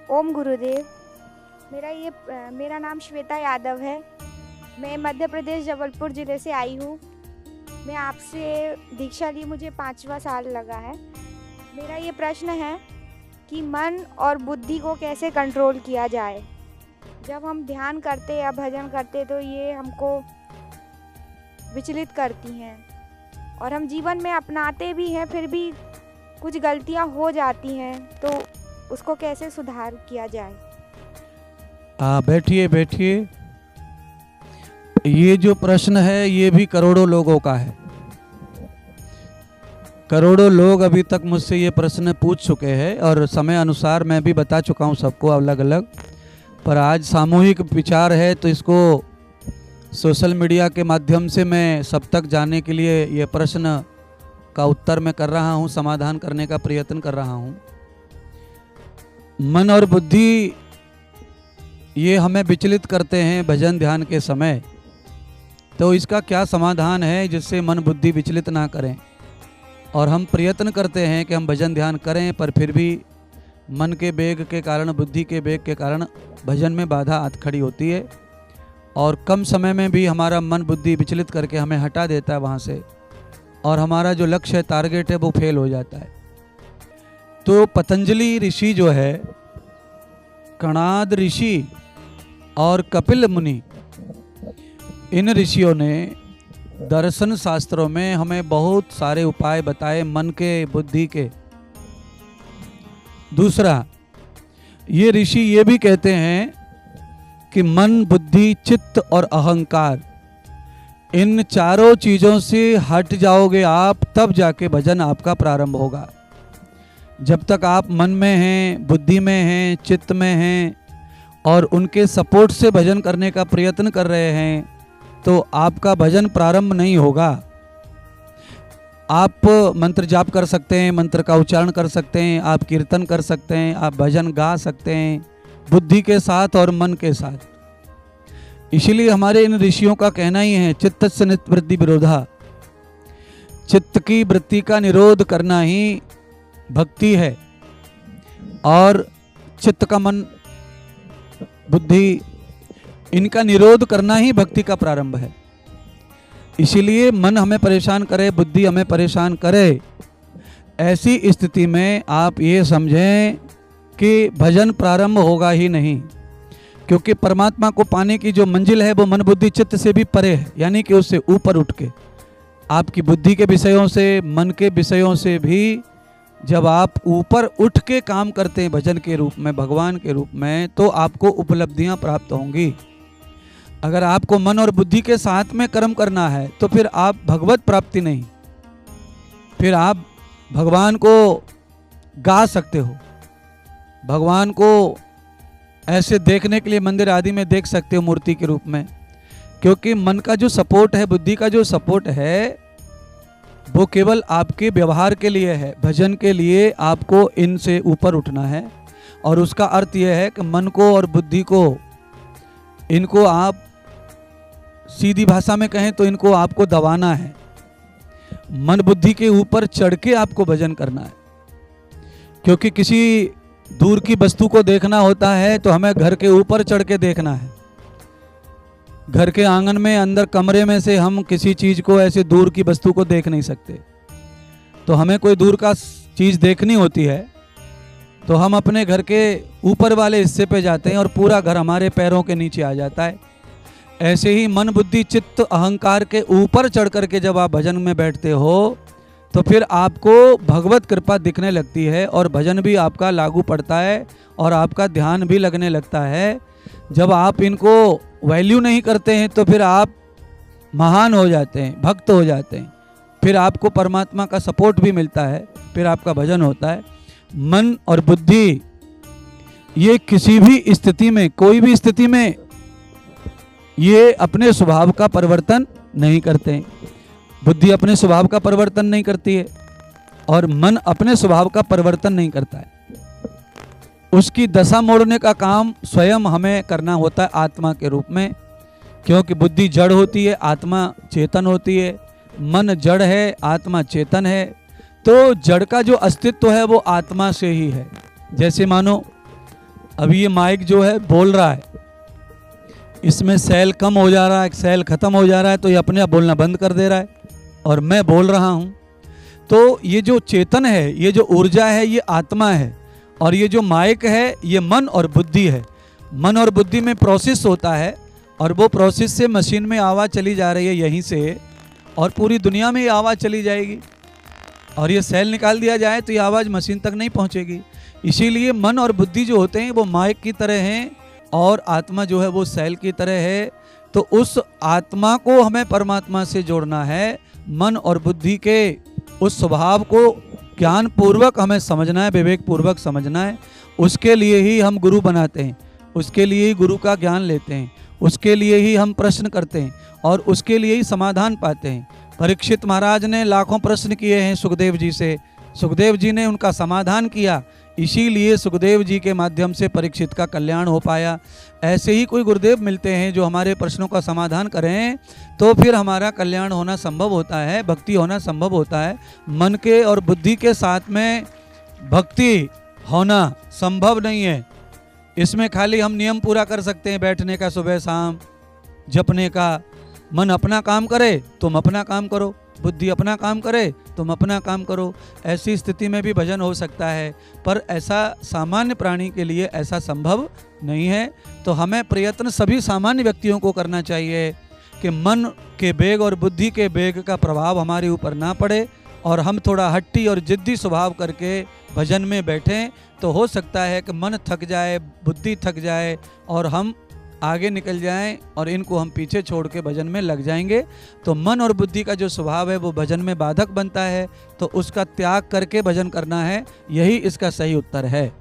ओम गुरुदेव। मेरा नाम श्वेता यादव है। मैं मध्य प्रदेश जबलपुर ज़िले से आई हूँ। मैं आपसे दीक्षा ली, मुझे 5वां साल लगा है। मेरा ये प्रश्न है कि मन और बुद्धि को कैसे कंट्रोल किया जाए। जब हम ध्यान करते या भजन करते तो ये हमको विचलित करती हैं और हम जीवन में अपनाते भी हैं, फिर भी कुछ गलतियाँ हो जाती हैं, तो उसको कैसे सुधार किया जाए। बैठिए बैठिए। ये जो प्रश्न है ये भी करोड़ों लोगों का है। करोड़ों लोग अभी तक मुझसे ये प्रश्न पूछ चुके हैं और समय अनुसार मैं भी बता चुका हूँ सबको अलग अलग। पर आज सामूहिक विचार है तो इसको सोशल मीडिया के माध्यम से मैं सब तक जाने के लिए ये प्रश्न का उत्तर मैं कर रहा हूँ, समाधान करने का प्रयत्न कर रहा हूँ। मन और बुद्धि ये हमें विचलित करते हैं भजन ध्यान के समय, तो इसका क्या समाधान है जिससे मन बुद्धि विचलित ना करें। और हम प्रयत्न करते हैं कि हम भजन ध्यान करें, पर फिर भी मन के वेग के कारण, बुद्धि के वेग के कारण भजन में बाधा खड़ी होती है और कम समय में भी हमारा मन बुद्धि विचलित करके हमें हटा देता है वहाँ से, और हमारा जो लक्ष्य है, टारगेट है, वो फेल हो जाता है। तो पतंजलि ऋषि जो है, कणाद ऋषि और कपिल मुनि, इन ऋषियों ने दर्शन शास्त्रों में हमें बहुत सारे उपाय बताए मन के, बुद्धि के। दूसरा, ये ऋषि ये भी कहते हैं कि मन, बुद्धि, चित्त और अहंकार, इन चारों चीज़ों से हट जाओगे आप, तब जाके भजन आपका प्रारंभ होगा। जब तक आप मन में हैं, बुद्धि में हैं, चित्त में हैं और उनके सपोर्ट से भजन करने का प्रयत्न कर रहे हैं, तो आपका भजन प्रारंभ नहीं होगा। आप मंत्र जाप कर सकते हैं, मंत्र का उच्चारण कर सकते हैं, आप कीर्तन कर सकते हैं, आप भजन गा सकते हैं, बुद्धि के साथ और मन के साथ। इसलिए हमारे इन ऋषियों का कहना ही है, चित्तस्य निवृत्ति विरोधा, चित्त की वृत्ति का निरोध करना ही भक्ति है। और चित्त का, मन, बुद्धि, इनका निरोध करना ही भक्ति का प्रारंभ है। इसीलिए मन हमें परेशान करे, बुद्धि हमें परेशान करे, ऐसी स्थिति में आप ये समझें कि भजन प्रारंभ होगा ही नहीं। क्योंकि परमात्मा को पाने की जो मंजिल है वो मन, बुद्धि, चित्त से भी परे है, यानी कि उससे ऊपर उठ के, आपकी बुद्धि के विषयों से, मन के विषयों से भी जब आप ऊपर उठ के काम करते हैं भजन के रूप में, भगवान के रूप में, तो आपको उपलब्धियां प्राप्त होंगी। अगर आपको मन और बुद्धि के साथ में कर्म करना है तो फिर आप भगवत प्राप्ति नहीं, फिर आप भगवान को गा सकते हो, भगवान को ऐसे देखने के लिए मंदिर आदि में देख सकते हो मूर्ति के रूप में। क्योंकि मन का जो सपोर्ट है, बुद्धि का जो सपोर्ट है, वो केवल आपके व्यवहार के लिए है। भजन के लिए आपको इनसे ऊपर उठना है। और उसका अर्थ यह है कि मन को और बुद्धि को, इनको आप सीधी भाषा में कहें तो इनको आपको दबाना है। मन बुद्धि के ऊपर चढ़ के आपको भजन करना है। क्योंकि किसी दूर की वस्तु को देखना होता है तो हमें घर के ऊपर चढ़ के देखना है। घर के आंगन में, अंदर कमरे में से हम किसी चीज को, ऐसे दूर की वस्तु को देख नहीं सकते। तो हमें कोई दूर का चीज देखनी होती है तो हम अपने घर के ऊपर वाले हिस्से पे जाते हैं और पूरा घर हमारे पैरों के नीचे आ जाता है। ऐसे ही मन, बुद्धि, चित्त, अहंकार के ऊपर चढ़ करके जब आप भजन में बैठते हो तो फिर आपको भगवत कृपा दिखने लगती है और भजन भी आपका लागू पड़ता है और आपका ध्यान भी लगने लगता है। जब आप इनको वैल्यू नहीं करते हैं तो फिर आप महान हो जाते हैं, भक्त हो जाते हैं, फिर आपको परमात्मा का सपोर्ट भी मिलता है, फिर आपका भजन होता है। मन और बुद्धि ये किसी भी स्थिति में, कोई भी स्थिति में, ये अपने स्वभाव का परिवर्तन नहीं करते हैं। बुद्धि अपने स्वभाव का परिवर्तन नहीं करती है और मन अपने स्वभाव का परिवर्तन नहीं करता है। उसकी दशा मोड़ने का काम स्वयं हमें करना होता है आत्मा के रूप में। क्योंकि बुद्धि जड़ होती है, आत्मा चेतन होती है। मन जड़ है, आत्मा चेतन है। तो जड़ का जो अस्तित्व है वो आत्मा से ही है। जैसे मानो अभी ये माइक जो है बोल रहा है, इसमें सेल कम हो जा रहा है, सेल खत्म हो जा रहा है, तो ये अपने आप बोलना बंद कर दे रहा है और मैं बोल रहा हूँ। तो ये जो चेतन है, ये जो ऊर्जा है, ये आत्मा है, और ये जो माइक है ये मन और बुद्धि है। मन और बुद्धि में प्रोसेस होता है और वो प्रोसेस से मशीन में आवाज़ चली जा रही है यहीं से, और पूरी दुनिया में ये आवाज़ चली जाएगी, और ये सेल निकाल दिया जाए तो ये आवाज़ मशीन तक नहीं पहुंचेगी। इसीलिए मन और बुद्धि जो होते हैं वो माइक की तरह हैं और आत्मा जो है वो सेल की तरह है। तो उस आत्मा को हमें परमात्मा से जोड़ना है, मन और बुद्धि के उस स्वभाव को ज्ञान पूर्वक हमें समझना है, विवेक पूर्वक समझना है। उसके लिए ही हम गुरु बनाते हैं, उसके लिए ही गुरु का ज्ञान लेते हैं, उसके लिए ही हम प्रश्न करते हैं और उसके लिए ही समाधान पाते हैं। परीक्षित महाराज ने लाखों प्रश्न किए हैं सुखदेव जी से, सुखदेव जी ने उनका समाधान किया, इसीलिए सुखदेव जी के माध्यम से परीक्षित का कल्याण हो पाया। ऐसे ही कोई गुरुदेव मिलते हैं जो हमारे प्रश्नों का समाधान करें, तो फिर हमारा कल्याण होना संभव होता है, भक्ति होना संभव होता है। मन के और बुद्धि के साथ में भक्ति होना संभव नहीं है। इसमें खाली हम नियम पूरा कर सकते हैं, बैठने का सुबह शाम, जपने का। मन अपना काम करे तुम अपना काम करो, बुद्धि अपना काम करे तुम अपना काम करो। ऐसी स्थिति में भी भजन हो सकता है, पर ऐसा सामान्य प्राणी के लिए ऐसा संभव नहीं है। तो हमें प्रयत्न सभी सामान्य व्यक्तियों को करना चाहिए कि मन के वेग और बुद्धि के वेग का प्रभाव हमारे ऊपर ना पड़े, और हम थोड़ा हट्टी और जिद्दी स्वभाव करके भजन में बैठें। तो हो सकता है कि मन थक जाए, बुद्धि थक जाए और हम आगे निकल जाएं और इनको हम पीछे छोड़ के भजन में लग जाएंगे। तो मन और बुद्धि का जो स्वभाव है वो भजन में बाधक बनता है, तो उसका त्याग करके भजन करना है, यही इसका सही उत्तर है।